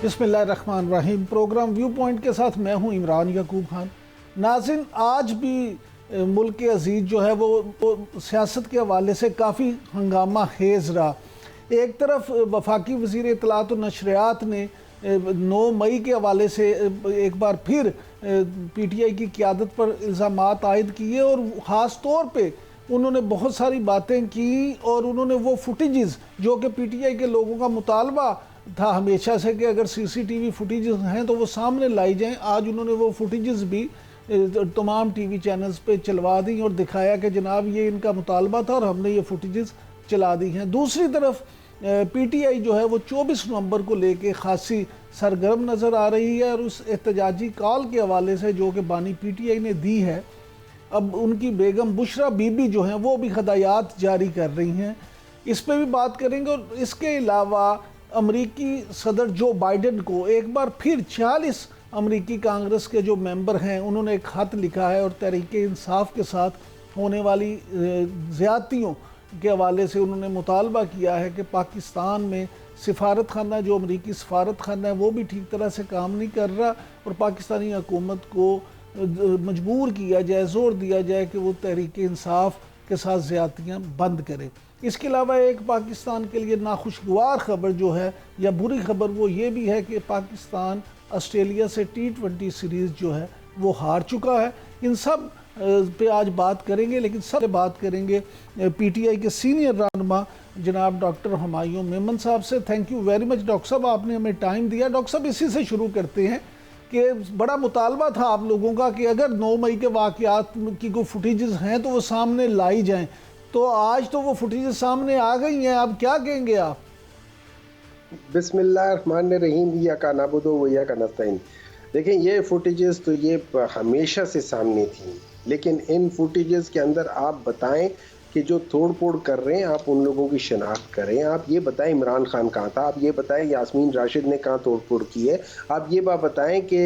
बिस्मिल्लाहिर्रहमानिर्रहीम। Programme view point के साथ मैं हूं इमरान याकूब खान। नाज़रीन, आज भी मुल्क के अजीज़ जो है वो सियासत के हवाले से काफ़ी हंगामा खेज़ रहा। एक तरफ वफाकी वज़ीर इत्तलात व नशरियात ने 9 मई के हवाले से एक बार फिर PTI की क़यादत पर इल्ज़ामात आयद किए और ख़ास तौर पे उन्होंने बहुत सारी बातें की और उन्होंने वो फुटेजेस जो कि PTI के लोगों का मुतालबा था हमेशा से कि अगर CCTV फुटेजेस हैं तो वो सामने लाई जाएं, आज उन्होंने वो फुटेजेस भी तमाम TV चैनल्स पे चलवा दी और दिखाया कि जनाब ये इनका मुतालबा था और हमने ये फुटेजेस चला दी हैं। दूसरी तरफ PTI जो है वो 24 नवंबर को लेके खासी सरगर्म नज़र आ रही है और उस एहतजाजी कॉल के हवाले से जो कि बानी PTI ने दी है, अब उनकी बेगम बुशरा बीबी जो हैं वो भी हदायत जारी कर रही हैं, इस पर भी बात करेंगे। और इसके अलावा अमरीकी सदर जो बाइडन को एक बार फिर 46 अमरीकी कांग्रेस के जो मेंबर हैं उन्होंने एक खत लिखा है और तहरीक इंसाफ के साथ होने वाली ज़्यादतियों के हवाले से उन्होंने मुतालबा किया है कि पाकिस्तान में सिफारत खाना जो अमरीकी सिफारत खाना है वो भी ठीक तरह से काम नहीं कर रहा और पाकिस्तानी हुकूमत को मजबूर किया जाए, ज़ोर दिया जाए कि वो तहरीक इंसाफ के साथ ज़्यादतियाँ बंद करे। इसके अलावा एक पाकिस्तान के लिए नाखुशगवार ख़बर जो है या बुरी ख़बर वो ये भी है कि पाकिस्तान ऑस्ट्रेलिया से T20 सीरीज़ जो है वो हार चुका है। इन सब पे आज बात करेंगे, लेकिन सब बात करेंगे PTI के सीनियर रहनुमा जनाब डॉक्टर हुमायूं मेमन साहब से। Thank you very much doctor साहब, आपने हमें टाइम दिया। डॉक्टर साहब, इसी से शुरू करते हैं कि बड़ा मुतालबा था आप लोगों का कि अगर 9 मई के वाक़यात की कोई फुटेजेस हैं तो वो सामने लाई जाएं, तो आज तो वो फुटेजेस सामने आ गई हैं, अब क्या कहेंगे आप? बिस्मिल्लाहिर्रहमानिर्रहीम, इय्याका नअबुदु व इय्याका नस्तईन। देखें, ये फुटेजेस तो ये हमेशा से सामने थी, लेकिन इन फुटेजेस के अंदर आप बताएं कि जो तोड़ फोड़ कर रहे हैं आप उन लोगों की शनाख्त करें। आप ये बताएं इमरान खान कहाँ था, आप ये बताएं यास्मीन राशिद ने कहाँ तोड़ फोड़ की है, आप ये बात बताएं कि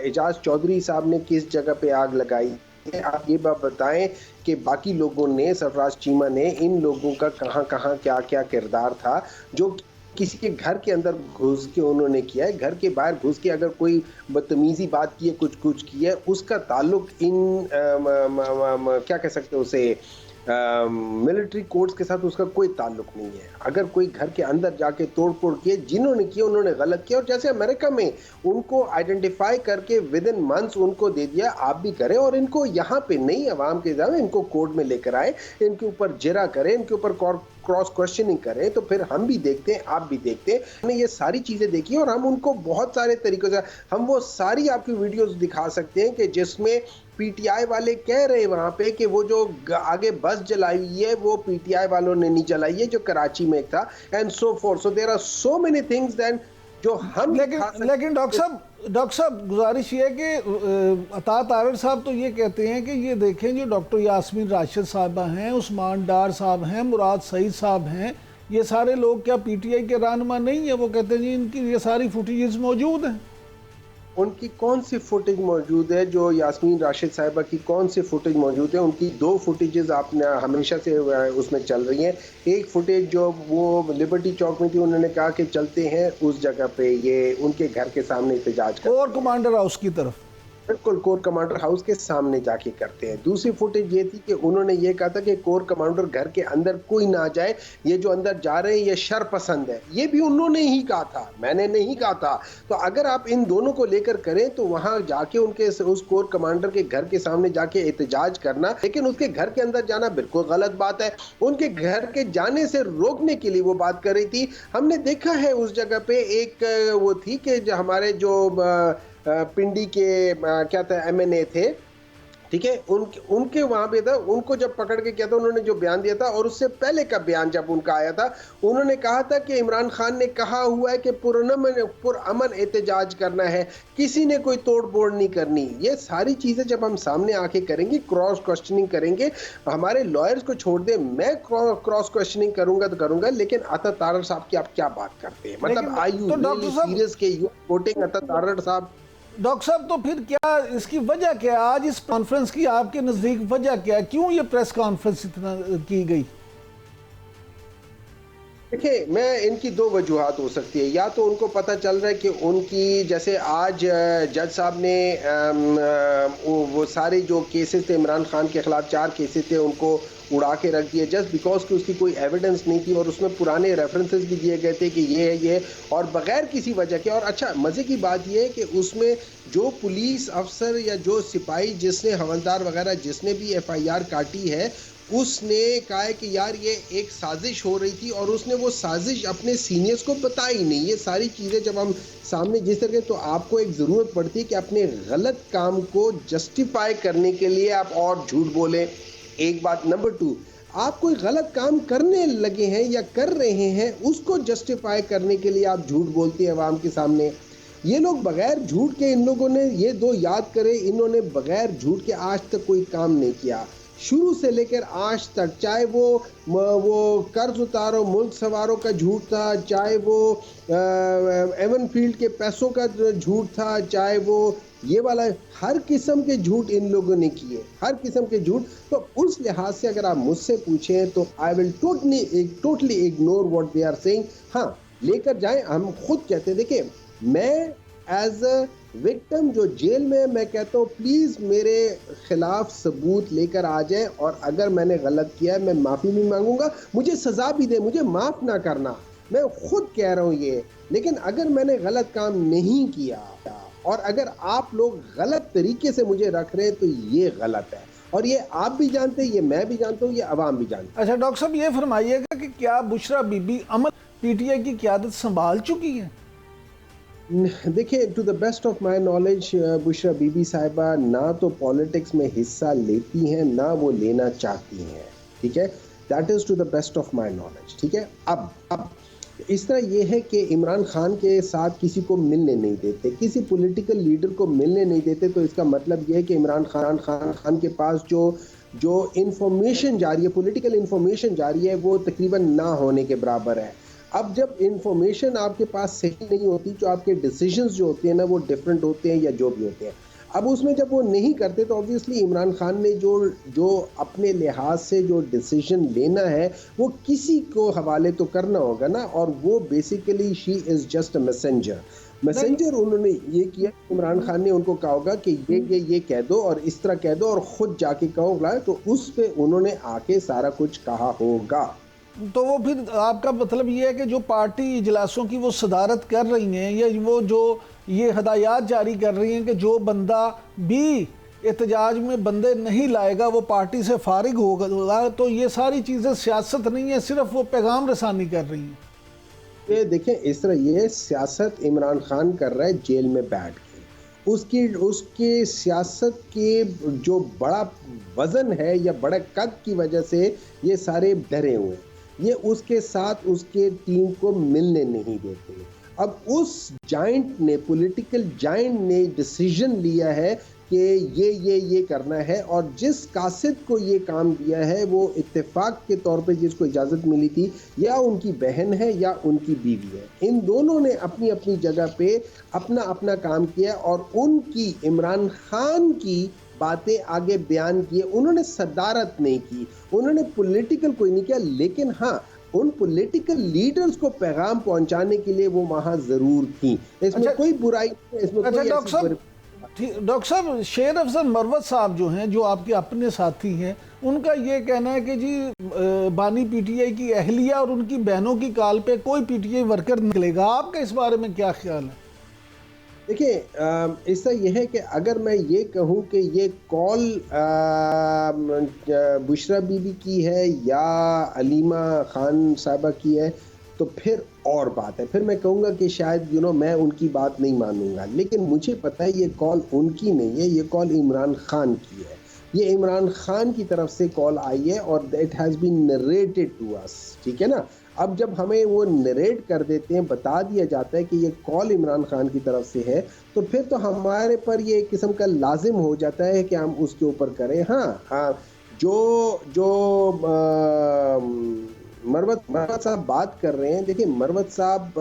एजाज चौधरी साहब ने किस जगह पे आग लगाई है, आप ये बात बताएं कि बाकी लोगों ने, सरफराज चीमा ने, इन लोगों का कहाँ कहाँ क्या क्या किरदार था जो किसी के घर के अंदर घुस के उन्होंने किया है, घर के बाहर घुस के अगर कोई बदतमीजी बात की है, कुछ की है, उसका ताल्लुक इन क्या कह सकते हैं उसे मिलिट्री कोर्ट्स के साथ उसका कोई ताल्लुक नहीं है। अगर कोई घर के अंदर जाके तोड़ फोड़ किए, जिन्होंने किया उन्होंने गलत किया, और जैसे अमेरिका में उनको आइडेंटिफाई करके विद इन मंथ्स उनको दे दिया, आप भी करें और इनको यहाँ पे नहीं अवाम के जाए, इनको कोर्ट में लेकर आए, इनके ऊपर जिरा करें, इनके ऊपर क्रॉस क्वेश्चनिंग करें, तो फिर हम भी देखते हैं, आप भी देखते हैं। हमने ये सारी चीज़ें देखी और हम उनको बहुत सारे तरीक़ों से हम वो सारी आपकी वीडियोस दिखा सकते हैं कि जिसमें PTI वाले कह रहे हैं वहाँ पे कि वो जो आगे बस जलाई हुई है वो PTI वालों ने नहीं जलाई है जो कराची में था, and so forth. So there are so many things then जो हम लेकिन डॉक्टर साहब गुजारिश ये है कि अता तारड़ साहब तो ये कहते हैं कि ये देखें जो डॉक्टर यास्मीन राशिद साहबा हैं, उस्मान डार साहब हैं, मुराद सईद साहब हैं, ये सारे लोग क्या PTI के रहनुमा नहीं है? वो कहते हैं जी इनकी ये सारी फुटेजेस मौजूद हैं। उनकी कौन सी फुटेज मौजूद है? जो यास्मीन राशिद साहिबा की कौन सी फुटेज मौजूद है? उनकी 2 फुटेजेस आपने हमेशा से उसमें चल रही हैं। एक फुटेज जो वो लिबर्टी चौक में थी, उन्होंने कहा कि चलते हैं उस जगह पे, ये उनके घर के सामने एहतजाज कर, कोर कमांडर हाउस की तरफ, बिल्कुल कोर कमांडर हाउस के सामने जाके करते हैं। दूसरी फुटेज ये थी कि उन्होंने ये कहा था कि कोर कमांडर घर के अंदर कोई ना जाए, ये जो अंदर जा रहे हैं ये शर पसंद है, ये भी उन्होंने ही कहा था, मैंने नहीं कहा था। तो अगर आप इन दोनों को लेकर करें तो वहां जाके उनके उस कोर कमांडर के घर के सामने जाके एहतजाज करना, लेकिन उसके घर के अंदर जाना बिल्कुल गलत बात है। उनके घर के जाने से रोकने के लिए वो बात कर रही थी। हमने देखा है उस जगह पे एक वो थी कि जो हमारे जो पिंडी के क्या था MNA थे, ठीक है, उनके वहां पे था, उनको जब पकड़ के किया था उन्होंने जो बयान दिया था, और उससे पहले का बयान जब उनका आया था, उन्होंने कहा था कि इमरान खान ने कहा हुआ है कि पुरअमन एहतजाज करना है, किसी ने कोई तोड़ फोड़ नहीं करनी। ये सारी चीजें जब हम सामने आके करेंगे, क्रॉस क्वेश्चनिंग करेंगे, हमारे लॉयर्स को छोड़ दे, मैं क्रॉस क्वेश्चनिंग करूंगा तो करूंगा, लेकिन अता तारड़ साहब की आप क्या बात करते हैं? मतलब आई यू रियली सीरियस के यू कोटिंग अता तारड़ साहब? डॉक्टर साहब, तो फिर क्या इसकी वजह क्या है? आज इस कॉन्फ्रेंस की आपके नज़दीक वजह क्या है? क्यों ये प्रेस कॉन्फ्रेंस इतना की गई? देखिए, मैं इनकी 2 वजूहात हो सकती है। या तो उनको पता चल रहा है कि उनकी जैसे आज जज साहब ने वो सारे जो केसेज़ थे इमरान खान के खिलाफ 4 केसेज़ थे उनको उड़ा के रख दिए जस्ट बिकॉज़ कि उसकी कोई एविडेंस नहीं थी और उसमें पुराने रेफरेंसेस भी दिए गए थे कि ये है और बगैर किसी वजह के। और अच्छा मज़े की बात ये है कि उसमें जो पुलिस अफ़सर या जो सिपाही जिसने हवलदार वगैरह जिसने भी एफआईआर काटी है, उसने कहा है कि यार ये एक साजिश हो रही थी और उसने वो साजिश अपने सीनियर्स को बताई नहीं। ये सारी चीज़ें जब हम सामने जिस तरह तो आपको एक ज़रूरत पड़ती है कि अपने गलत काम को जस्टिफाई करने के लिए आप और झूठ बोलें। एक बात। नंबर 2, आप कोई गलत काम करने लगे हैं या कर रहे हैं उसको जस्टिफाई करने के लिए आप झूठ बोलते हैं अवाम के सामने। ये लोग बगैर झूठ के, इन लोगों ने ये 2 याद करें, इन्होंने बगैर झूठ के आज तक कोई काम नहीं किया शुरू से लेकर आज तक। चाहे वो कर्ज उतारो मुल्क सवारों का झूठ था, चाहे वो एवन फील्ड के पैसों का झूठ था, चाहे वो ये वाला, हर किस्म के झूठ इन लोगों ने किए, हर किस्म के झूठ। तो उस लिहाज से अगर आप मुझसे पूछें तो I will totally ignore what they are saying. हाँ, लेकर जाएं, हम खुद कहते हैं। देखिए, मैं एज अ विक्टिम जो जेल में, मैं कहता हूँ प्लीज़ मेरे खिलाफ सबूत लेकर आ जाए और अगर मैंने गलत किया है मैं माफ़ी भी मांगूंगा, मुझे सज़ा भी दे, मुझे माफ़ ना करना, मैं खुद कह रहा हूँ ये। लेकिन अगर मैंने गलत काम नहीं किया और अगर आप लोग गलत तरीके से मुझे रख रहे हैं तो ये गलत है और ये आप भी जानते हैं, ये मैं भी जानता हूँ, ये अवाम भी जानते हैं। अच्छा डॉक्टर साहब, ये फरमाइएगा कि क्या बुशरा बीबी अमन पीटीआई की क़यादत संभाल चुकी है? देखिए, to the best of my knowledge Bushra Bibi साहिबा ना तो पॉलिटिक्स में हिस्सा लेती हैं ना वो लेना चाहती हैं, ठीक है। That is to the best of my knowledge, ठीक है। अब इस तरह ये है कि इमरान खान के साथ किसी को मिलने नहीं देते, किसी पॉलिटिकल लीडर को मिलने नहीं देते, तो इसका मतलब ये है कि इमरान खान के पास जो इंफॉर्मेशन जा रही है, पॉलिटिकल इंफॉर्मेशन जा रही है, वो तकरीबन ना होने के बराबर है। अब जब इंफॉर्मेशन आपके पास सही नहीं होती, जो आपके डिसीजंस जो होते हैं ना वो डिफरेंट होते हैं या जो भी होते हैं, अब उसमें जब वो नहीं करते तो ऑब्वियसली इमरान खान ने जो अपने लिहाज से जो डिसीजन लेना है वो किसी को हवाले तो करना होगा ना। और वो basically she is just a messenger उन्होंने ये किया। इमरान खान ने उनको कहा होगा कि ये कह दो और इस तरह कह दो और ख़ुद जाके कहो, तो उस पे उन्होंने आके सारा कुछ कहा होगा। तो वो फिर आपका मतलब ये है कि जो पार्टी इजलासों की वो सदारत कर रही हैं या वो जो ये हदायत जारी कर रही हैं कि जो बंदा भी एहतजाज में बंदे नहीं लाएगा वो पार्टी से फारिग होगा, तो ये सारी चीज़ें सियासत नहीं है, सिर्फ वो पैगाम रसानी कर रही हैं? ये देखें, इस तरह ये सियासत इमरान खान कर रहा है जेल में बैठ के। उसके सियासत के जो बड़ा वज़न है या बड़े कद की वजह से ये सारे डरे हुए हैं। ये उसके साथ उसके टीम को मिलने नहीं देते। अब उस जाइंट ने, पॉलिटिकल जाइंट ने डिसीजन लिया है कि ये करना है और जिस कासिद को ये काम दिया है वो इत्तेफाक के तौर पे जिसको इजाज़त मिली थी या उनकी बहन है या उनकी बीवी है, इन दोनों ने अपनी अपनी जगह पे अपना अपना काम किया और उनकी इमरान खान की बातें आगे बयान किए। उन्होंने सदारत नहीं की, उन्होंने पॉलिटिकल कोई नहीं किया, लेकिन हाँ उन पॉलिटिकल लीडर्स को पैगाम पहुंचाने के लिए वो वहां जरूर थी। इसमें कोई बुराई नहीं है, इसमें कोई डॉक्टर साहब, शेर अफजल मरवत साहब जो हैं, जो आपके अपने साथी हैं, उनका ये कहना है कि जी बानी पीटीआई की अहलिया और उनकी बहनों की कॉल पे कोई पीटीआई वर्कर निकलेगा। आपका इस बारे में क्या ख्याल है? देखिए, इसका यह है कि अगर मैं ये कहूँ कि ये कॉल बुशरा बीबी की है या अलीमा खान साहबा की है तो फिर और बात है, फिर मैं कहूँगा कि शायद मैं उनकी बात नहीं मानूंगा। लेकिन मुझे पता है ये कॉल उनकी नहीं है, ये कॉल इमरान खान की है। ये इमरान खान की तरफ से कॉल आई है और it has been narrated to us, ठीक है ना। अब जब हमें वो नरेट कर देते हैं, बता दिया जाता है कि ये कॉल इमरान खान की तरफ से है, तो फिर तो हमारे पर ये एक किस्म का लाजिम हो जाता है कि हम उसके ऊपर करें। हाँ, जो मरवत साहब बात कर रहे हैं, देखिए मरवत साहब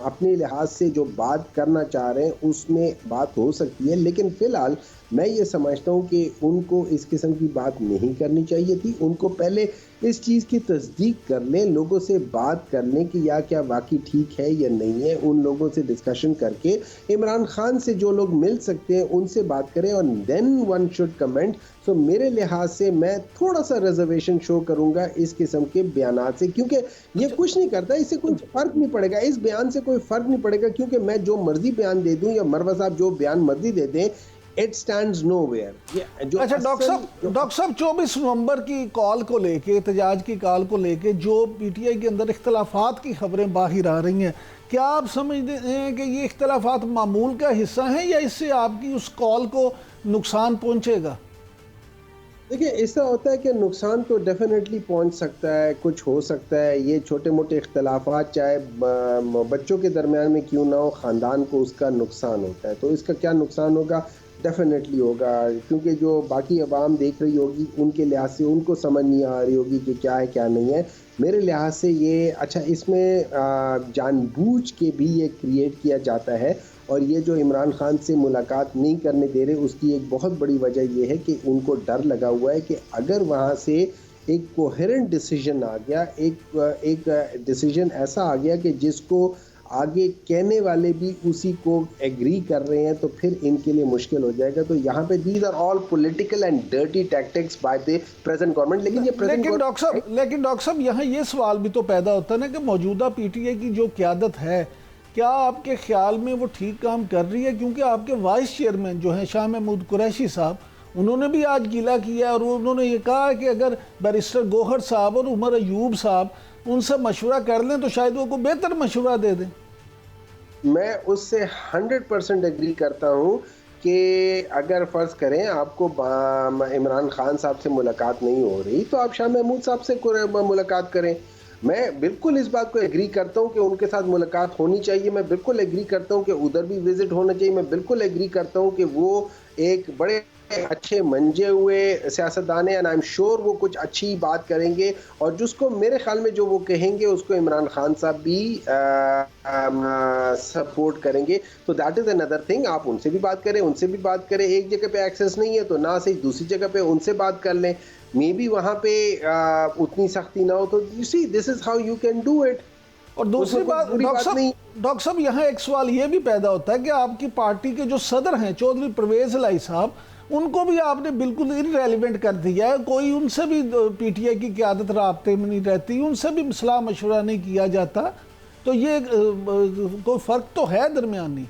अपने लिहाज से जो बात करना चाह रहे हैं उसमें बात हो सकती है, लेकिन फ़िलहाल मैं ये समझता हूँ कि उनको इस किस्म की बात नहीं करनी चाहिए थी। उनको पहले इस चीज़ की तस्दीक कर लें, लोगों से बात कर लें कि या क्या वाकई ठीक है या नहीं है, उन लोगों से डिस्कशन करके इमरान खान से जो लोग मिल सकते हैं उनसे बात करें और देन वन शुड कमेंट। सो मेरे लिहाज से मैं थोड़ा सा रिजर्वेशन शो करूंगा इस किस्म के बयानात से, क्योंकि ये कुछ नहीं करता, इससे कोई फर्क नहीं पड़ेगा, इस बयान से कोई फर्क नहीं पड़ेगा, क्योंकि मैं जो मर्जी बयान दे दूं या मरवा साहब जो बयान मर्जी दे दें, इट स्टैंड्स नोवेयर। अच्छा डॉक्टर साहब 24 नवंबर की कॉल को लेके, एहतजाज की कॉल को लेके जो पीटीआई के अंदर इख्तलाफात की खबरें बाहर आ रही हैं, क्या आप समझते हैं कि ये इख्तलाफात मामूल का हिस्सा हैं या इससे आपकी उस कॉल को नुकसान पहुंचेगा? देखिए, ऐसा होता है कि नुकसान तो डेफिनेटली पहुंच सकता है, कुछ हो सकता है। ये छोटे मोटे इख्तलाफात चाहे बच्चों के दरमियान में क्यों ना हो, ख़ानदान को उसका नुकसान होता है। तो इसका क्या नुकसान होगा? डेफिनेटली होगा, क्योंकि जो बाकी अवाम देख रही होगी उनके लिहाज से उनको समझ नहीं आ रही होगी कि क्या है क्या नहीं है। मेरे लिहाज से ये अच्छा, इसमें जानबूझ के भी ये क्रिएट किया जाता है। और ये जो इमरान खान से मुलाकात नहीं करने दे रहे, उसकी एक बहुत बड़ी वजह ये है कि उनको डर लगा हुआ है कि अगर वहाँ से एक कोहेरेंट डिसीजन आ गया, एक डिसीजन ऐसा आ गया कि जिसको आगे कहने वाले भी उसी को एग्री कर रहे हैं, तो फिर इनके लिए मुश्किल हो जाएगा। तो यहाँ पे these are all political and dirty tactics by the present government. लेकिन डॉक्टर साहब यहाँ ये सवाल भी तो पैदा होता है ना कि मौजूदा पीटीआई की जो क़यादत है, क्या आपके ख्याल में वो ठीक काम कर रही है? क्योंकि आपके वाइस चेयरमैन जो हैं शाह महमूद कुरैशी साहब, उन्होंने भी आज गिला किया और उन्होंने ये कहा कि अगर बैरिस्टर गौहर साहब और उमर अयूब साहब उनसे मशवरा कर लें तो शायद वो को बेहतर मशवरा दे दें। मैं उससे 100% एग्री करता हूँ कि अगर फ़र्ज़ करें आपको इमरान खान साहब से मुलाकात नहीं हो रही, तो आप शाह महमूद साहब से मुलाकात करें। मैं बिल्कुल इस बात को एग्री करता हूँ कि उनके साथ मुलाकात होनी चाहिए। मैं बिल्कुल एग्री करता हूँ कि उधर भी विजिट होना चाहिए। मैं बिल्कुल एग्री करता हूँ कि वो एक बड़े अच्छे मंजे हुए सियासतदान है, एंड आई एम श्योर वो कुछ अच्छी बात करेंगे, और जिसको मेरे ख्याल में जो वो कहेंगे उसको इमरान खान साहब भी सपोर्ट करेंगे। तो दैट इज़ अनदर थिंग। आप उनसे भी बात करें, उनसे भी बात करें। एक जगह पे एक्सेस नहीं है तो ना सही दूसरी जगह पे उनसे बात कर लें। मे बी वहाँ पे उतनी सख्ती ना हो, तो you see this is how you can do it. और दूसरी बात डॉक्टर साहब यहाँ एक सवाल ये भी पैदा होता है कि आपकी पार्टी के जो सदर हैं चौधरी परवेज इलाही साहब, उनको भी आपने बिल्कुल इररेलेवेंट कर दिया है। कोई उनसे भी पीटीआई की क़यादत राब्ते में नहीं रहती, उनसे भी सलाह मशवरा नहीं किया जाता। तो ये कोई फ़र्क तो है दरमियानी।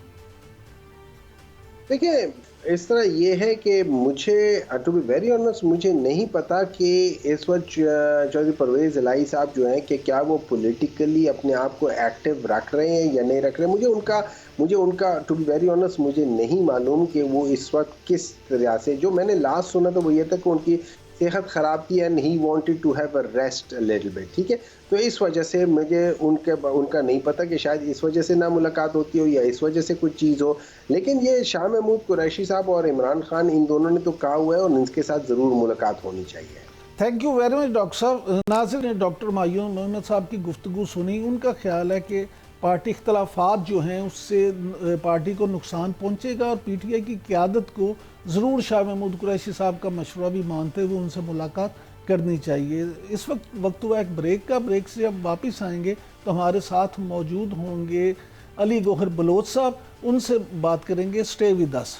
देखिए, इस तरह ये है कि मुझे टू बी वेरी ऑनेस्ट मुझे नहीं पता कि इस वक्त चौधरी परवेज़ इलाही साहब जो हैं कि क्या वो पॉलिटिकली अपने आप को एक्टिव रख रहे हैं या नहीं रख रहे हैं। मुझे उनका टू बी वेरी ऑनेस्ट मुझे नहीं मालूम कि वो इस वक्त किस तरह से, जो मैंने लास्ट सुना था वो ये था कि उनकी सेहत ख़राब थी and he wanted to have a rest a little bit. ठीक है, तो इस वजह से मुझे उनका नहीं पता कि शायद इस वजह से ना मुलाकात होती हो या इस वजह से कुछ चीज़ हो। लेकिन ये शाह महमूद कुरैशी साहब और इमरान खान, इन दोनों ने तो कहा हुआ है और इनके साथ ज़रूर मुलाकात होनी चाहिए। Thank you very much doctor साहब। नाज़रीन ने डॉक्टर मायून मोहम्मद साहब की गुफ्तगू सुनी। उनका ख्याल है कि पार्टी इख्तलाफात जो हैं उससे पार्टी को नुकसान पहुंचेगा और पीटीआई की क़यादत को ज़रूर शाह महमूद कुरैशी साहब का मशवरा भी मानते हुए उनसे मुलाकात करनी चाहिए। इस वक्त हुआ एक ब्रेक का। ब्रेक से जब वापस आएंगे तो हमारे साथ मौजूद होंगे अली गौहर बलोच साहब, उनसे बात करेंगे। Stay with us.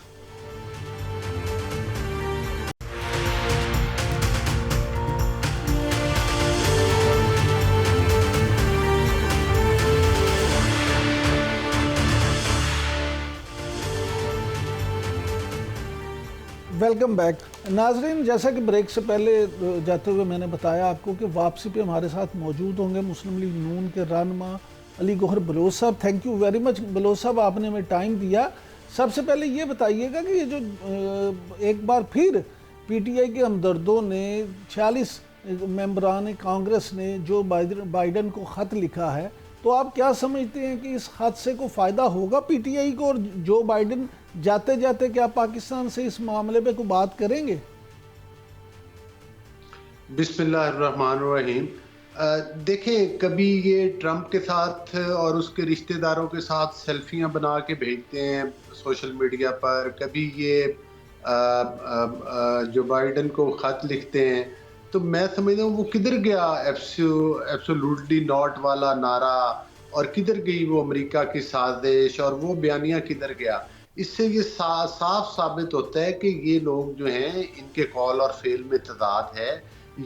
Welcome back नाजरीन। जैसा कि ब्रेक से पहले जाते हुए मैंने बताया आपको कि वापसी पे हमारे साथ मौजूद होंगे मुस्लिम लीग नून के रहनुमा अली गौहर बलोच साहब। Thank you very much Baloch साहब, आपने हमें टाइम दिया। सबसे पहले ये बताइएगा कि ये जो एक बार फिर पीटीआई के हमदर्दों ने 46 मेंबरान कांग्रेस ने जो बाइडन को ख़त लिखा है, तो आप क्या समझते हैं कि इस ख़त से को फ़ायदा होगा पीटीआई को, और जो बाइडन जाते जाते क्या पाकिस्तान से इस मामले पे कोई बात करेंगे? बिस्मिल्लाहिर्रहमानिर्रहीम। देखें, कभी ये ट्रंप के साथ और उसके रिश्तेदारों के साथ सेल्फियां बना के भेजते हैं सोशल मीडिया पर, कभी ये जो बाइडन को ख़त लिखते हैं। तो मैं समझता हूँ वो किधर गया एब्सोल्युटली नॉट वाला नारा, और किधर गई वो अमेरिका की साजिश, और वो बयानिया किधर गया। इससे ये साफ साबित होता है कि ये लोग जो हैं इनके कॉल और फेल में तजाद है।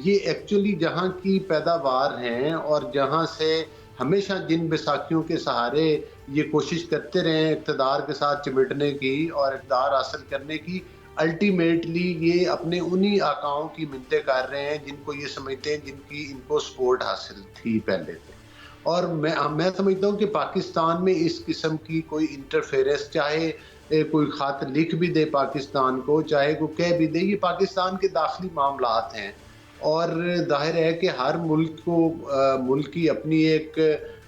ये एक्चुअली जहाँ की पैदावार हैं और जहाँ से हमेशा जिन बैसाखियों के सहारे ये कोशिश करते रहे इक़्तिदार के साथ चिमटने की और इक़्तिदार हासिल करने की, अल्टीमेटली ये अपने उन्हीं आकाओं की मिन्नतें कर रहे हैं जिनको ये समझते हैं जिनकी इनको सपोर्ट हासिल थी पहले से। और मैं समझता हूँ कि पाकिस्तान में इस किस्म की कोई इंटरफेरेंस, चाहे कोई खत लिख भी दे पाकिस्तान को, चाहे कोई कह भी दे, ये पाकिस्तान के दाखिली मामलात हैं। और जाहिर है कि हर मुल्क की अपनी एक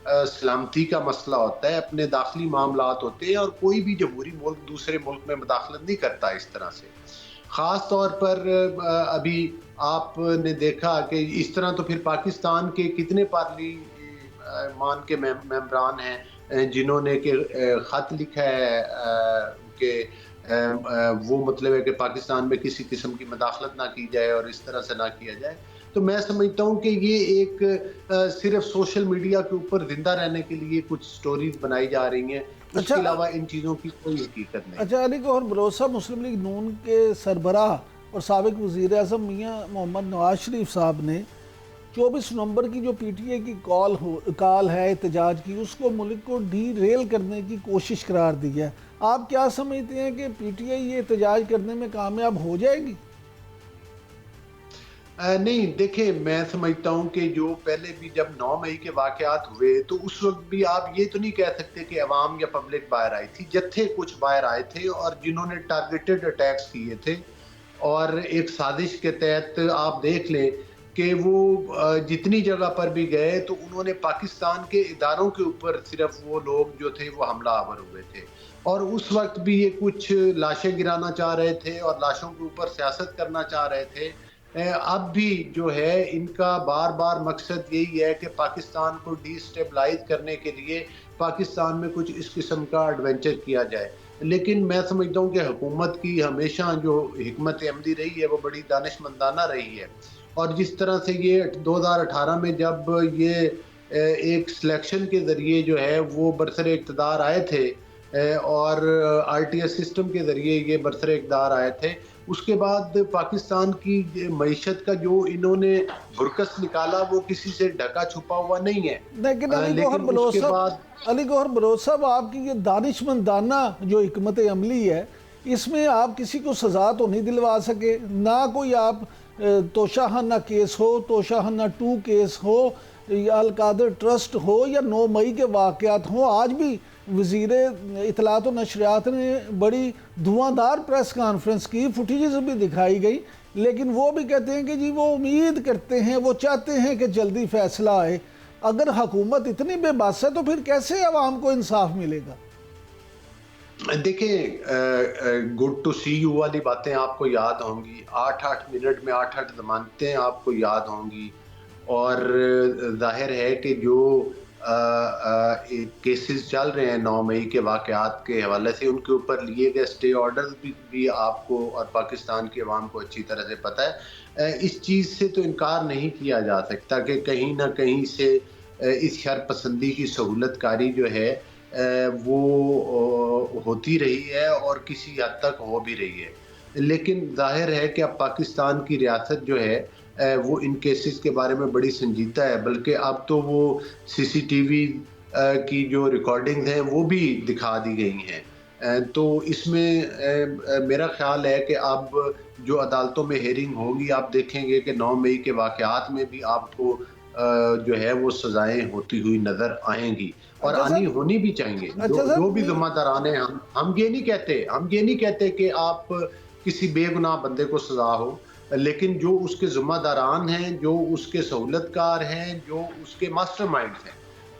सलामती का मसला होता है, अपने दाखिली मामलात होते हैं, और कोई भी जमहूरी मुल्क दूसरे मुल्क में मुदाखलत नहीं करता इस तरह से। ख़ास तौर पर अभी आपने देखा कि इस तरह तो फिर पाकिस्तान के कितने पार्लियामान के मेंबरान हैं जिन्होंने के ख़त लिखा है कि वो मतलब है कि पाकिस्तान में किसी किस्म की मुदाखलत ना की जाए और इस तरह से ना किया जाए। तो मैं समझता हूँ कि ये एक सिर्फ सोशल मीडिया के ऊपर जिंदा रहने के लिए कुछ स्टोरीज बनाई जा रही हैं, उसके अलावा इन चीज़ों की कोई हकीकत नहीं। अच्छा, अली गौहर बरोसा मुस्लिम लीग नून के सरबराह और साबिक वज़ीर आज़म मियाँ मोहम्मद नवाज शरीफ साहब ने 24 नवंबर की जो पीटीए की कॉल है एहतजाज की, उसको मुल्क को डी रेल करने की कोशिश करार दी है। आप क्या समझते हैं कि पीटीए ये एहतजाज करने में कामयाब हो जाएगी? नहीं, देखिए मैं समझता हूँ कि जो पहले भी जब 9 मई के वाक़यात हुए तो उस वक्त भी आप ये तो नहीं कह सकते कि अवाम या पब्लिक बाहर आई थी। जत्थे कुछ बाहर आए थे और जिन्होंने टारगेटेड अटैक्स किए थे, और एक साजिश के तहत आप देख लें कि वो जितनी जगह पर भी गए तो उन्होंने पाकिस्तान के इदारों के ऊपर सिर्फ वो लोग जो थे वो हमलावर हुए थे। और उस वक्त भी ये कुछ लाशें गिराना चाह रहे थे और लाशों के ऊपर सियासत करना चाह रहे थे। अब भी जो है इनका बार बार मकसद यही है कि पाकिस्तान को डिस्टेबलाइज करने के लिए पाकिस्तान में कुछ इस किस्म का एडवेंचर किया जाए। लेकिन मैं समझता हूँ कि हुकूमत की हमेशा जो हिकमत अमली रही है वो बड़ी दानिशमंदाना रही है। और जिस तरह से ये 2018 में जब ये एक सिलेक्शन के ज़रिए जो है वो बरसरे इक़्तिदार आए थे और आरटीएस सिस्टम के ज़रिए ये बरसरे इक़्तिदार आए थे, उसके बाद पाकिस्तान की मईशत का जो इन्होंने बुरकस निकाला वो किसी से ढका छुपा हुआ नहीं है। लेकिन अली गौहर बरोसा, आपकी ये दानिशमंदाना जो हिकमत अमली है, इसमें आप किसी को सज़ा तो नहीं दिलवा सके। ना कोई आप तोशाखाना केस हो, तोशाखाना 2 केस हो, या अलकादर ट्रस्ट हो, या 9 मई के वाक़यात हो। आज भी वज़ीर इत्तलात और नशरियात ने बड़ी धुआंधार प्रेस कॉन्फ्रेंस की, फुटेजेस भी दिखाई गई, लेकिन वो भी कहते हैं कि जी वो उम्मीद करते हैं, वो चाहते हैं कि जल्दी फैसला आए। अगर हुकूमत इतनी बेबस है तो फिर कैसे आवाम को इंसाफ मिलेगा? देखिए, गुड टू सी यू वाली बातें आपको याद होंगी, 8-8 मिनट में 8-8 ज़मानतें आपको याद होंगी। और जाहिर है कि जो केसेस चल रहे हैं 9 मई के वाक़यात के हवाले से, उनके ऊपर लिए गए स्टे ऑर्डर्स भी आपको और पाकिस्तान की आवाम को अच्छी तरह से पता है। इस चीज़ से तो इनकार नहीं किया जा सकता कि कहीं ना कहीं से इस शर पसंदी की सहूलतकारी जो है वो होती रही है और किसी हद तक हो भी रही है। लेकिन जाहिर है कि अब पाकिस्तान की रियासत जो है वो इन केसेस के बारे में बड़ी संजीदा है, बल्कि अब तो वो सीसीटीवी की जो रिकॉर्डिंग्स हैं वो भी दिखा दी गई हैं। तो इसमें मेरा ख्याल है कि अब जो अदालतों में हेयरिंग होगी, आप देखेंगे कि 9 मई के वाक़यात में भी आपको जो है वो सज़ाएं होती हुई नज़र आएंगी और होनी भी चाहिए। जो भी ज़िम्मेदारान हैं, हम ये नहीं कहते कि आप किसी बेगुनाह बंदे को सज़ा हो, लेकिन जो उसके ज़िम्मेदारान हैं, जो उसके सहूलतकार हैं, जो उसके मास्टरमाइंड्स हैं,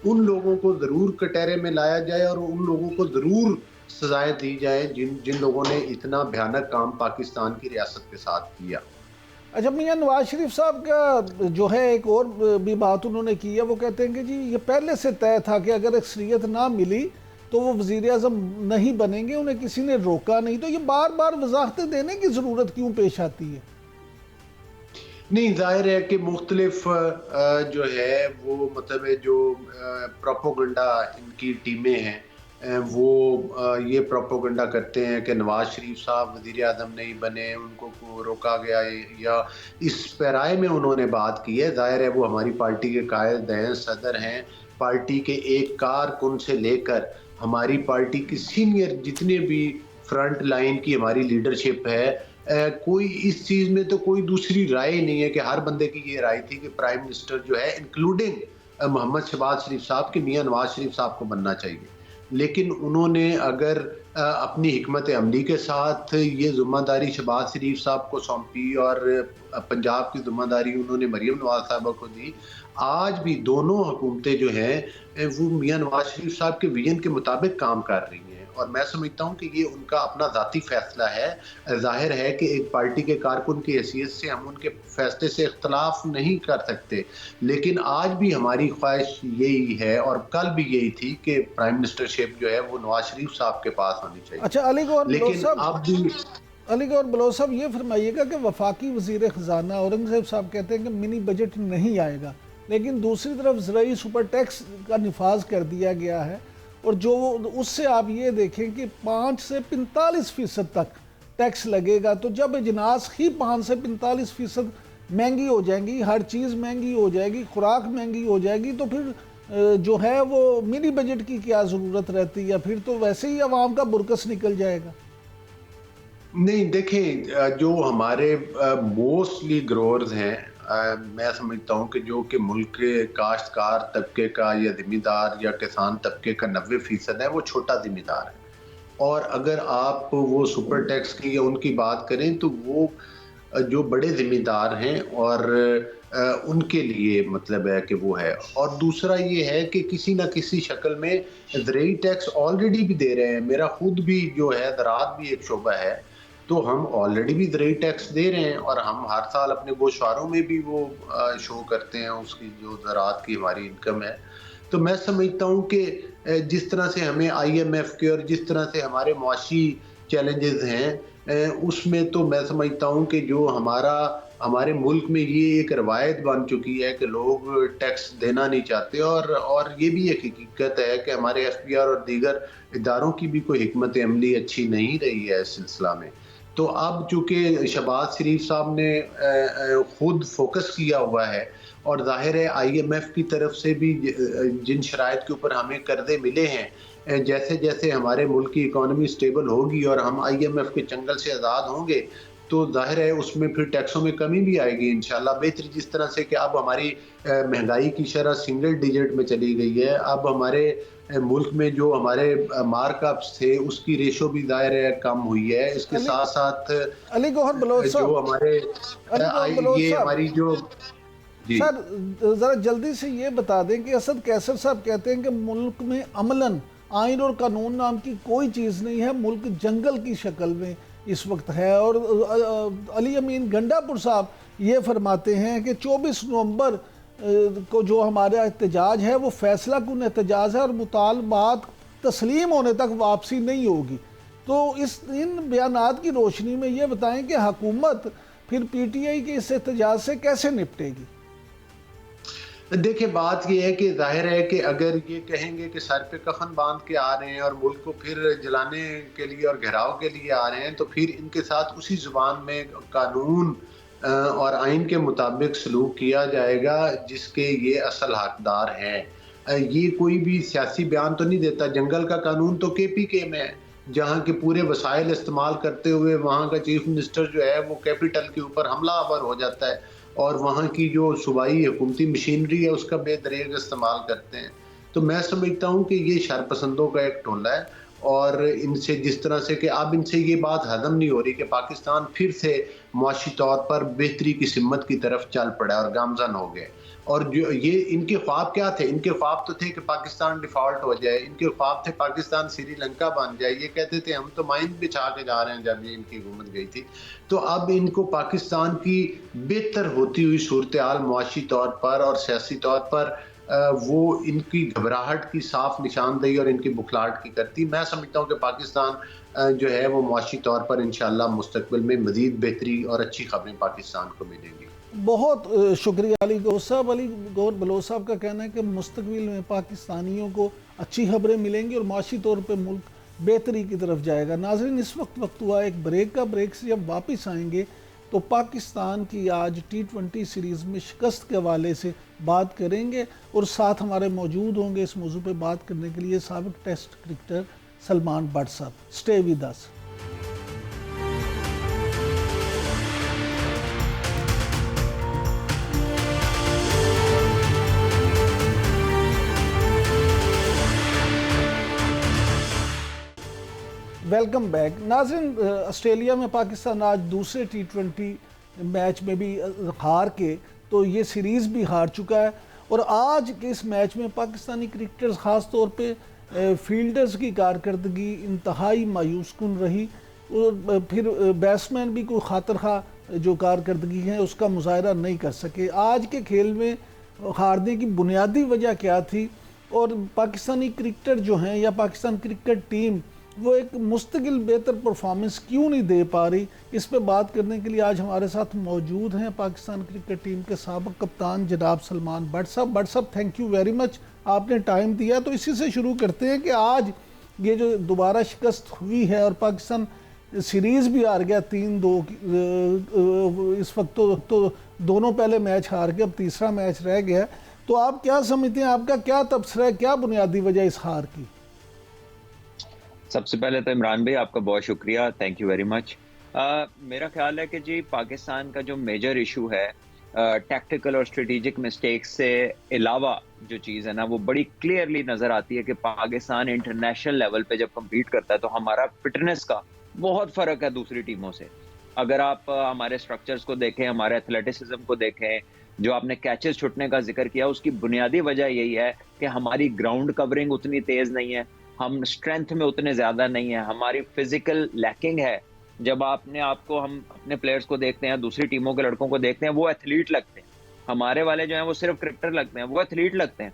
उन लोगों को ज़रूर कटहरे में लाया जाए और उन लोगों को ज़रूर सज़ाएं दी जाए जिन लोगों ने इतना भयानक काम पाकिस्तान की रियासत के साथ किया। अच्छा, मियाँ नवाज शरीफ साहब का जो है एक और भी बात उन्होंने की है, वो कहते हैं कि जी ये पहले से तय था कि अगर अक्सरियत ना मिली तो वो वज़ीर आज़म नहीं बनेंगे, उन्हें किसी ने रोका नहीं। तो ये बार बार वजाहतें देने की ज़रूरत क्यों पेश आती है? नहीं, ज़ाहिर है कि मुख्तलिफ जो है वो मतलब है जो प्रोपोगंडा इनकी टीमें हैं, वो ये प्रोपोगंडा करते हैं कि नवाज शरीफ साहब वज़ीर आज़म नहीं बने, उनको रोका गया है, या इस पैराए में उन्होंने बात की है। ज़ाहिर है वो हमारी पार्टी के कायद हैं, सदर हैं, पार्टी के एक कारकुन से लेकर हमारी पार्टी की सीनियर जितने भी फ्रंट लाइन की हमारी लीडरशिप है, कोई इस चीज़ में तो कोई दूसरी राय नहीं है कि हर बंदे की ये राय थी कि प्राइम मिनिस्टर जो है इंक्लूडिंग मोहम्मद शहबाज शरीफ साहब के मियां नवाज शरीफ साहब को बनना चाहिए। लेकिन उन्होंने अगर अपनी हिकमत अमली के साथ ये ज़िम्मेदारी शहबाज शरीफ साहब को सौंपी और पंजाब की ज़िम्मेदारी उन्होंने मरीम नवाज साहबा को दी, आज भी दोनों हुकूमतें जो हैं वो मियां नवाज शरीफ साहब के विजन के मुताबिक काम कर रही हैं, और मैं समझता हूँ कि ये उनका अपना ज़ाती फैसला है। ज़ाहिर है कि एक पार्टी के कारकुन की हैसियत से हम उनके फैसले से इख्तलाफ नहीं कर सकते, लेकिन आज भी हमारी ख्वाहिश यही है और कल भी यही थी कि प्राइम मिनिस्टरशिप जो है वो नवाज शरीफ साहब के पास होनी चाहिए। अच्छा, अली गौहर लेकिन अब भी बलोच साहब ये फरमाइएगा कि वफाकी वज़ीर ख़जाना औरंगज़ेब साहब कहते हैं कि मिनी बजट नहीं आएगा, लेकिन दूसरी तरफ ज़राई सुपर टैक्स का निफाज कर दिया गया है, और जो उससे आप ये देखें कि 5 से 45% तक टैक्स लगेगा। तो जब अजनास ही 5 से 45% महंगी हो जाएंगी, हर चीज़ महंगी हो जाएगी, खुराक महंगी हो जाएगी, तो फिर जो है वो मिनी बजट की क्या ज़रूरत रहती है? फिर तो वैसे ही आवाम का बुरकस निकल जाएगा। नहीं, देखें, जो हमारे मोस्टली ग्रोअर्स हैं, मैं समझता हूँ कि जो कि मुल्क के काश्तकार तबके का या ज़मींदार या किसान तबके का 90% है, वो छोटा ज़मींदार है। और अगर आप वो सुपर टैक्स की या उनकी बात करें तो वो जो बड़े ज़मींदार हैं और उनके लिए मतलब है कि वो है। और दूसरा ये है कि किसी न किसी शक्ल में ज़रूरी टैक्स ऑलरेडी भी दे रहे हैं। मेरा खुद भी जो है ज़राअत भी एक शोबा है, तो हम ऑलरेडी भी ज़रूरी टैक्स दे रहे हैं, और हम हर साल अपने गोशवारों में भी वो शो करते हैं उसकी जो ज़राअत की हमारी इनकम है। तो मैं समझता हूँ कि जिस तरह से हमें IMF के और जिस तरह से हमारे मुआशी चैलेंजेस हैं, उसमें तो मैं समझता हूँ कि जो हमारे मुल्क में ये एक रवायत बन चुकी है कि लोग टैक्स देना नहीं चाहते, और ये भी एक हकीकत है कि हमारे FBR और दीगर इदारों की भी कोई हिकमत अमली अच्छी नहीं रही है इस सिलसिला में। तो अब चूँकि शहबाज शरीफ साहब ने खुद फोकस किया हुआ है, और ज़ाहिर है IMF की तरफ से भी जिन शराइत के ऊपर हमें कर्जे मिले हैं, जैसे जैसे हमारे मुल्क की इकॉनमी स्टेबल होगी और हम IMF के चंगल से आज़ाद होंगे, तो ज़ाहिर है उसमें फिर टैक्सों में कमी भी आएगी इंशाल्लाह। बेहतरी जिस तरह से कि अब हमारी महंगाई की शरह सिंगल डिजिट में चली गई है, अब हमारे मुल्क में जो हमारे मार्कअप्स थे उसकी रेशो भी ज़ाहिर है कम हुई है। इसके साथ साथ अली गौहर बलोच साहब, जो हमारे ये हमारी जो सर ज़रा जल्दी से ये बता दें कि असद कैसर साहब कहते हैं कि मुल्क में अमलन आइन और कानून नाम की कोई चीज़ नहीं है, मुल्क जंगल की शक्ल में इस वक्त है। और अली अमीन गंडापुर साहब ये फरमाते हैं कि 24 नवंबर को जो हमारा एहतजाज है वो फैसला कुन एहतजाज है और मुतालबात तस्लीम होने तक वापसी नहीं होगी। तो इन बयानात की रोशनी में ये बताएं कि हुकूमत फिर PTI के इस एहतजाज से कैसे निपटेगी? देखिए, बात यह है कि जाहिर है कि अगर ये कहेंगे कि सर पे कफन बांध के आ रहे हैं और मुल्क को फिर जलाने के लिए और घेराव के लिए आ रहे हैं, तो फिर इनके साथ उसी जुबान में कानून और आइन के मुताबिक सलूक किया जाएगा जिसके ये असल हकदार हैं। ये कोई भी सियासी बयान तो नहीं देता। जंगल का कानून तो KPK में है, जहाँ के पूरे वसाइल इस्तेमाल करते हुए वहाँ का चीफ मिनिस्टर जो है वो कैपिटल के ऊपर हमलावर हो जाता है और वहाँ की जो सूबाई हुकूमती मशीनरी है उसका बेदरेग इस्तेमाल करते हैं। तो मैं समझता हूँ कि ये शरपसंदों का एक टोला है, और इनसे जिस तरह से कि अब इनसे ये बात हजम नहीं हो रही कि पाकिस्तान फिर से मुआशी तौर पर बेहतरी की सिमत की तरफ चल पड़ा और गामजन हो गए। और जो ये इनके ख्वाब क्या थे? इनके ख्वाब तो थे कि पाकिस्तान डिफॉल्ट हो जाए, इनके ख्वाब थे पाकिस्तान श्रीलंका बन जाए। ये कहते थे हम तो माइन बिछा के जा रहे हैं जब ये इनकी हुकूमत गई थी। तो अब इनको पाकिस्तान की बेहतर होती हुई सूरत हाल मुआशी तौर पर और सियासी तौर पर वो इनकी घबराहट की साफ निशानदेही और इनकी बुखलाहट की करती। मैं समझता हूँ कि पाकिस्तान जो है वो मुआशी तौर पर इंशाअल्लाह मुस्तकबिल में मज़ीद बेहतरी और अच्छी खबरें पाकिस्तान को मिलेंगी। बहुत शुक्रिया अली गौर साहब। अली गौर बलोच साहब का कहना है कि मुस्तकबिल में पाकिस्तानियों को अच्छी खबरें मिलेंगी और माशी तौर पर मुल्क बेहतरी की तरफ जाएगा। नाज़रीन, इस वक्त हुआ एक ब्रेक का। ब्रेक से जब वापस आएंगे तो पाकिस्तान की आज T20 सीरीज़ में शिकस्त के हवाले से बात करेंगे और साथ हमारे मौजूद होंगे इस मौजू पर बात करने के लिए साबिक टेस्ट क्रिकेटर सलमान भट्ट साहब। Stay with us. Welcome back. नाज़रीन, ऑस्ट्रेलिया में पाकिस्तान आज दूसरे T20 मैच में भी हार के तो ये सीरीज़ भी हार चुका है और आज के इस मैच में पाकिस्तानी क्रिकेटर्स ख़ास तौर पे फील्डर्स की कारकर्दगी इंतहाई मायूस कुन रही और फिर बैट्समैन भी कोई खातर खा जो कारकर्दगी है उसका मुजाहरा नहीं कर सके। आज के खेल में हारने की बुनियादी वजह क्या थी और पाकिस्तानी क्रिकेटर जो हैं या पाकिस्तान क्रिकेट टीम वो एक मुस्तकिल बेहतर परफॉर्मेंस क्यों नहीं दे पा रही, इस पे बात करने के लिए आज हमारे साथ मौजूद हैं पाकिस्तान क्रिकेट टीम के साबिक कप्तान जनाब सलमान भट्ट साहब। भट्ट साहब, थैंक यू वेरी मच, आपने टाइम दिया। तो इसी से शुरू करते हैं कि आज ये जो दोबारा शिकस्त हुई है और पाकिस्तान सीरीज़ भी हार गया 3-2 इस वक्त तो दोनों पहले मैच हार गए, अब तीसरा मैच रह गया। तो आप क्या समझते हैं, आपका क्या तबसरा है, क्या बुनियादी वजह इस हार की? सबसे पहले तो इमरान भाई आपका बहुत शुक्रिया, थैंक यू वेरी मच। मेरा ख्याल है कि जी पाकिस्तान का जो मेजर इशू है टैक्टिकल और स्ट्रेटेजिक मिस्टेक्स से अलावा जो चीज़ है ना वो बड़ी क्लियरली नज़र आती है कि पाकिस्तान इंटरनेशनल लेवल पे जब कम्पीट करता है तो हमारा फिटनेस का बहुत फ़र्क है दूसरी टीमों से। अगर आप हमारे स्ट्रक्चर्स को देखें, हमारे एथलेटिसिज्म को देखें, जो आपने कैचेस छुटने का जिक्र किया उसकी बुनियादी वजह यही है कि हमारी ग्राउंड कवरिंग उतनी तेज़ नहीं है, हम स्ट्रेंथ में उतने ज़्यादा नहीं है, हमारी फिजिकल लैकिंग है। जब हम अपने प्लेयर्स को देखते हैं, दूसरी टीमों के लड़कों को देखते हैं, वो एथलीट लगते हैं। हमारे वाले जो हैं वो सिर्फ क्रिकेटर लगते हैं, वो एथलीट लगते हैं।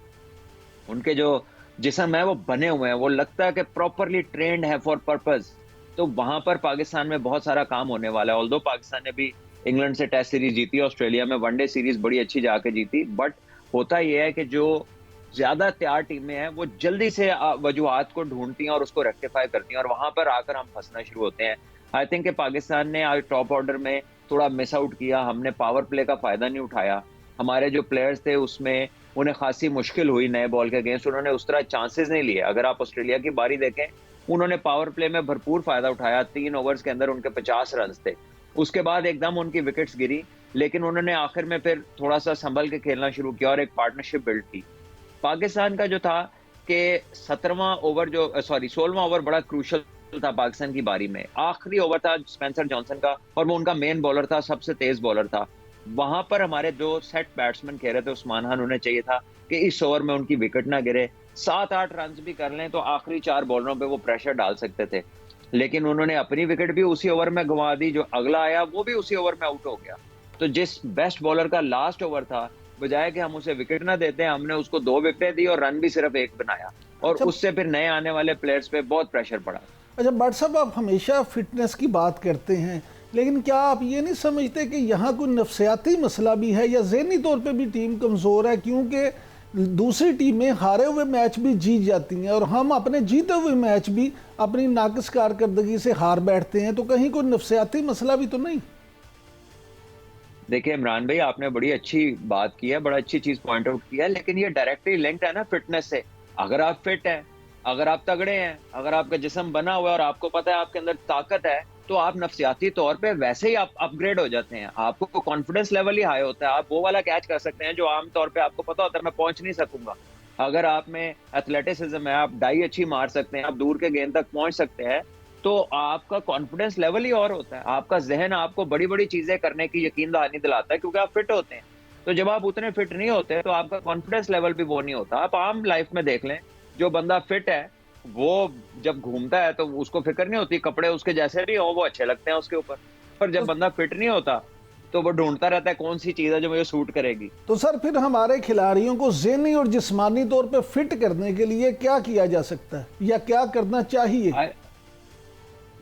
उनके जो जिस्म है वो बने हुए हैं, वो लगता है कि प्रॉपरली ट्रेंड है फॉर पर्पस। तो वहां पर पाकिस्तान में बहुत सारा काम होने वाला है। ऑल्दो पाकिस्तान ने भी इंग्लैंड से टेस्ट सीरीज जीती, ऑस्ट्रेलिया में वनडे सीरीज बड़ी अच्छी जाके जीती, बट होता यह है कि जो ज्यादा तैयार टीमें हैं वो जल्दी से वजूहात को ढूंढती हैं और उसको रेक्टिफाई करती हैं और वहां पर आकर हम फंसना शुरू होते हैं। आई थिंक कि पाकिस्तान ने आज टॉप ऑर्डर में थोड़ा मिस आउट किया, हमने पावर प्ले का फायदा नहीं उठाया। हमारे जो प्लेयर्स थे उसमें उन्हें खासी मुश्किल हुई नए बॉल के अगेंस्ट, उन्होंने उस तरह चांसेस नहीं लिए। अगर आप ऑस्ट्रेलिया की बारी देखें, उन्होंने पावर प्ले में भरपूर फायदा उठाया, 3 ओवर्स के अंदर उनके 50 रन थे। उसके बाद एकदम उनकी विकेट्स गिरी, लेकिन उन्होंने आखिर में फिर थोड़ा सा संभल के खेलना शुरू किया और एक पार्टनरशिप बिल्ड की। पाकिस्तान का जो था कि 16वां ओवर बड़ा क्रूशल था पाकिस्तान की बारी में। आखिरी ओवर था स्पेंसर जॉनसन का और वो उनका मेन बॉलर था, सबसे तेज बॉलर था। वहां पर हमारे जो सेट बैट्समैन कह रहे थे उस्मान खान, उन्हें चाहिए था कि इस ओवर में उनकी विकेट ना गिरे, 7-8 रन भी कर लें तो आखिरी 4 बॉलरों पे वो प्रेशर डाल सकते थे। लेकिन उन्होंने अपनी विकेट भी उसी ओवर में गंवा दी, जो अगला आया वो भी उसी ओवर में आउट हो गया। तो जिस बेस्ट बॉलर का लास्ट ओवर था, बजाय कि हम उसे विकेट ना देते हैं, हमने उसको 2 विकेटें दी और रन भी सिर्फ 1 बनाया और उससे फिर नए आने वाले प्लेयर्स पे बहुत प्रेशर पड़ा। अच्छा भट्ट साहब, आप हमेशा फिटनेस की बात करते हैं, लेकिन क्या आप ये नहीं समझते कि यहाँ कोई नफ्सियाती मसला भी है या ज़हनी तौर पे भी टीम कमज़ोर है? क्योंकि दूसरी टीमें हारे हुए मैच भी जीत जाती हैं और हम अपने जीते हुए मैच भी अपनी नाकिस कारकर्दगी से हार बैठते हैं, तो कहीं कोई नफ्सियाती मसला भी तो नहीं? देखिए इमरान भाई, आपने बड़ी अच्छी बात की है, बड़ा अच्छी चीज पॉइंट आउट किया है, लेकिन ये डायरेक्टली लिंक्ड है ना फिटनेस से। अगर आप फिट हैं, अगर आप तगड़े हैं, अगर आपका जिस्म बना हुआ है और आपको पता है आपके अंदर ताकत है, तो आप नफ्सियाती तौर पे वैसे ही आप अपग्रेड हो जाते हैं। आपको कॉन्फिडेंस लेवल ही हाई होता है, आप वो वाला कैच कर सकते हैं जो आम तौर पे आपको पता होता है मैं पहुंच नहीं सकूंगा। अगर आप में एथलेटिसिज्म है, आप डाई अच्छी मार सकते हैं, आप दूर के गेंद तक पहुंच सकते हैं, तो आपका कॉन्फिडेंस लेवल ही और होता है। आपका जहन आपको बड़ी बड़ी चीजें करने की यकीन दहानी दिलाता है, क्योंकि आप फिट होते हैं। तो जब आप उतने फिट नहीं होते तो आपका कॉन्फिडेंस लेवल भी वो नहीं होता। आप आम लाइफ में देख लें, जो बंदा फिट है वो जब घूमता है तो उसको फिक्र नहीं होती, कपड़े उसके जैसे भी हो वो अच्छे लगते हैं उसके ऊपर। पर जब बंदा फिट नहीं होता तो वो ढूंढता रहता है कौन सी चीज है जो मुझे सूट करेगी। तो सर फिर हमारे खिलाड़ियों को ज़हनी और जिस्मानी तौर पे फिट करने के लिए क्या किया जा सकता है या क्या करना चाहिए?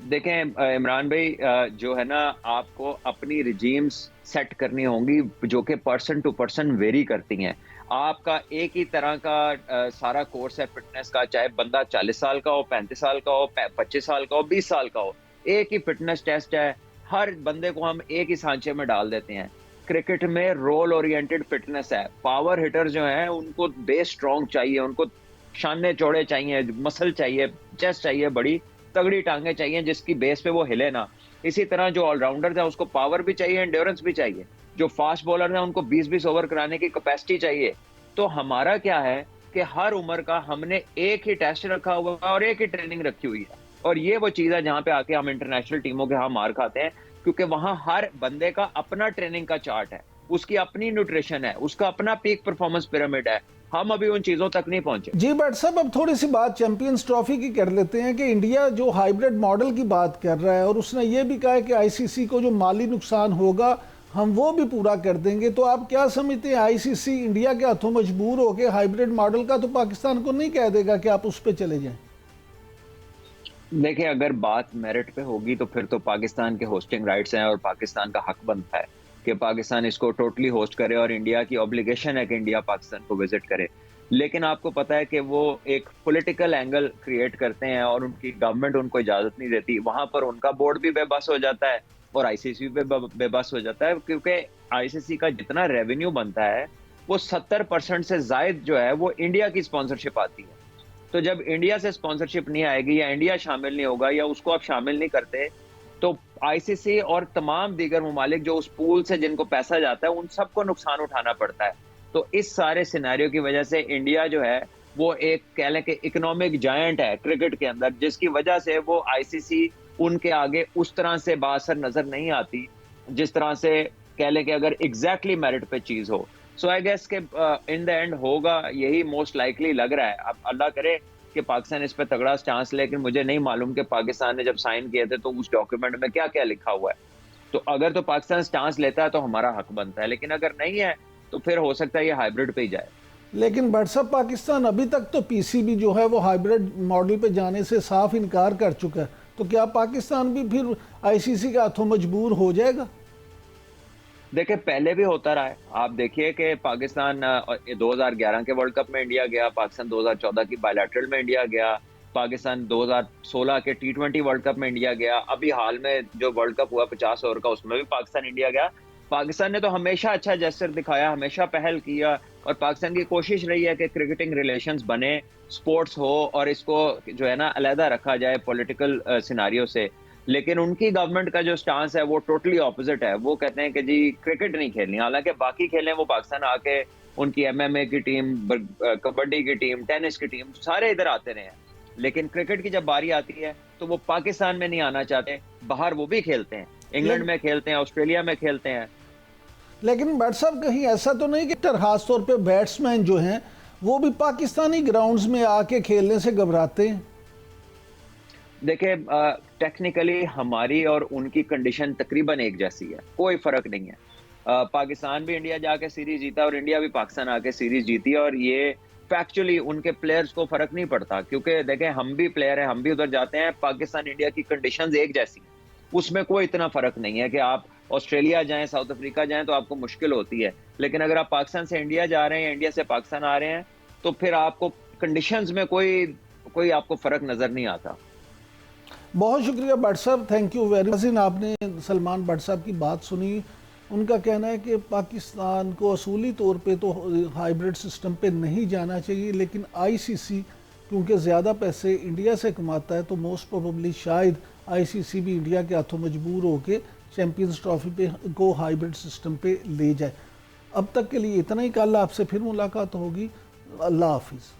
देखें इमरान भाई, जो है ना, आपको अपनी रिजीम्स सेट करनी होंगी जो कि पर्सन टू पर्सन वेरी करती हैं। आपका एक ही तरह का सारा कोर्स है फिटनेस का, चाहे बंदा 40 साल का हो, 35 साल का हो, 25 साल का हो, 20 साल का हो, एक ही फिटनेस टेस्ट है। हर बंदे को हम एक ही सांचे में डाल देते हैं। क्रिकेट में रोल ओरिएंटेड फिटनेस है। पावर हिटर जो हैं उनको बेस स्ट्रॉन्ग चाहिए, उनको शाने चौड़े चाहिए, मसल चाहिए, चेस्ट चाहिए, बड़ी तगड़ी टांगे चाहिए जिसकी बेस पे वो हिले ना। इसी तरह जो ऑलराउंडर है उसको पावर भी चाहिए, एंड्योरेंस भी चाहिए। जो फास्ट बॉलर हैं उनको 20-20 ओवर कराने की कैपेसिटी चाहिए। तो हमारा क्या है कि हर उम्र का हमने एक ही टेस्ट रखा हुआ है और एक ही ट्रेनिंग रखी हुई है। और ये वो चीज है जहां पे आके हम इंटरनेशनल टीमों के यहाँ मार खाते हैं, क्योंकि वहां हर बंदे का अपना ट्रेनिंग का चार्ट है, उसकी अपनी न्यूट्रिशन है, उसका अपना पीक परफॉर्मेंस पिरामिड है। हम अभी उन चीजों तक नहीं पहुंचे। जी बट साहब, अब थोड़ी सी बात चैंपियंस ट्रॉफी की कर लेते हैं कि इंडिया जो हाइब्रिड मॉडल की बात कर रहा है और उसने ये भी कहा है कि आईसीसी को जो माली नुकसान होगा हम वो भी पूरा कर देंगे। तो आप क्या समझते हैं, आईसीसी इंडिया के हाथों मजबूर होकर हाइब्रिड मॉडल का तो पाकिस्तान को नहीं कह देगा कि आप उस पर चले जाएं? देखिए, अगर बात मेरिट पे होगी तो फिर तो पाकिस्तान के होस्टिंग राइट्स हैं और पाकिस्तान का हक बनता है कि पाकिस्तान इसको टोटली होस्ट करे और इंडिया की ऑब्लिगेशन है कि इंडिया पाकिस्तान को विजिट करे। लेकिन आपको पता है कि वो एक पॉलिटिकल एंगल क्रिएट करते हैं और उनकी गवर्नमेंट उनको इजाजत नहीं देती। वहां पर उनका बोर्ड भी बेबस हो जाता है और आईसीसी भी बेबस हो जाता है, क्योंकि आईसीसी का जितना रेवेन्यू बनता है वो 70% से ज्यादा जो है वो इंडिया की स्पॉन्सरशिप आती है। तो जब इंडिया से स्पॉन्सरशिप नहीं आएगी या इंडिया शामिल नहीं होगा या उसको आप शामिल नहीं करते, तो आईसीसी और तमाम दीगर ममालिक जो उस पूल से जिनको पैसा जाता है उन सबको नुकसान उठाना पड़ता है। तो इस सारे सिनेरियो की वजह से इंडिया जो है वो एक कह लें कि इकोनॉमिक जायंट है क्रिकेट के अंदर, जिसकी वजह से वो आईसीसी उनके आगे उस तरह से बाअसर नजर नहीं आती जिस तरह से कह लें कि अगर एग्जैक्टली मेरिट पे चीज हो। सो आई गेस के इन द एंड होगा यही मोस्ट लाइकली लग रहा है। अब अल्लाह करे कि पाकिस्तान इस पे तगड़ा स्टांस, लेकिन मुझे नहीं मालूम कि पाकिस्तान ने जब साइन किए थे तो उस डॉक्यूमेंट में क्या क्या लिखा हुआ है। तो अगर तो पाकिस्तान स्टांस लेता है तो हमारा हक बनता है, लेकिन अगर नहीं है तो फिर हो सकता है ये हाइब्रिड पे ही जाए। लेकिन बट साहब, पाकिस्तान अभी तक तो पीसीबी जो है वो हाइब्रिड मॉडल पे जाने से साफ इनकार कर चुका है। तो क्या पाकिस्तान भी फिर आईसीसी के हाथों मजबूर हो जाएगा? देखिए, पहले भी होता रहा है। आप देखिए कि पाकिस्तान 2011 के वर्ल्ड कप में इंडिया गया, पाकिस्तान 2014 की बायलैटरल में इंडिया गया, पाकिस्तान 2016 के T20 वर्ल्ड कप में इंडिया गया, अभी हाल में जो वर्ल्ड कप हुआ 50 ओवर का उसमें भी पाकिस्तान इंडिया गया। पाकिस्तान ने तो हमेशा अच्छा जेस्चर दिखाया, हमेशा पहल किया और पाकिस्तान की कोशिश रही है कि क्रिकेटिंग रिलेशंस बने, स्पोर्ट्स हो और इसको जो है ना अलहदा रखा जाए पॉलिटिकल सिनारियो से। लेकिन उनकी गवर्नमेंट का जो स्टांस है वो टोटली ऑपोजिट है। वो कहते हैं कि जी क्रिकेट नहीं खेलनी, हालांकि बाकी खेलें वो पाकिस्तान आके उनकी एमएमए की टीम, कबड्डी की टीम, टेनिस की टीम सारे इधर आते रहे हैं। लेकिन क्रिकेट की जब बारी आती है तो वो पाकिस्तान में नहीं आना चाहते, बाहर वो भी खेलते हैं, इंग्लैंड में खेलते हैं, ऑस्ट्रेलिया में खेलते हैं। लेकिन बट साहब, कहीं ऐसा तो नहीं कि खास तौर पे बैट्समैन जो हैं वो भी पाकिस्तानी ग्राउंड्स में आके खेलने से घबराते हैं? देखिए, टेक्निकली हमारी और उनकी कंडीशन तकरीबन एक जैसी है, कोई फर्क नहीं है। पाकिस्तान भी इंडिया जाके सीरीज जीता और इंडिया भी पाकिस्तान आके सीरीज जीती, और ये फैक्चुअली उनके प्लेयर्स को फर्क नहीं पड़ता, क्योंकि देखें हम भी प्लेयर हैं, हम भी उधर जाते हैं। पाकिस्तान इंडिया की कंडीशंस एक जैसी हैं, उसमें कोई इतना फर्क नहीं है कि आप ऑस्ट्रेलिया जाएं, साउथ अफ्रीका जाएं तो आपको मुश्किल होती है। लेकिन अगर आप पाकिस्तान से इंडिया जा रहे हैं, इंडिया से पाकिस्तान आ रहे हैं, तो फिर आपको कंडीशंस में कोई आपको फर्क नजर नहीं आता। बहुत शुक्रिया भट्ट साहब, थैंक यू वेरी मच। आपने सलमान भट्ट साहब की बात सुनी। उनका कहना है कि पाकिस्तान को असूली तौर पे तो हाइब्रिड सिस्टम पे नहीं जाना चाहिए, लेकिन आईसीसी क्योंकि ज़्यादा पैसे इंडिया से कमाता है तो मोस्ट प्रोबेबली शायद आईसीसी भी इंडिया के हाथों मजबूर होकर चैम्पियंस ट्रॉफी पे को हाइब्रिड सिस्टम पे ले जाए। अब तक के लिए इतना ही। कल आपसे फिर मुलाकात होगी। अल्लाह हाफिज़।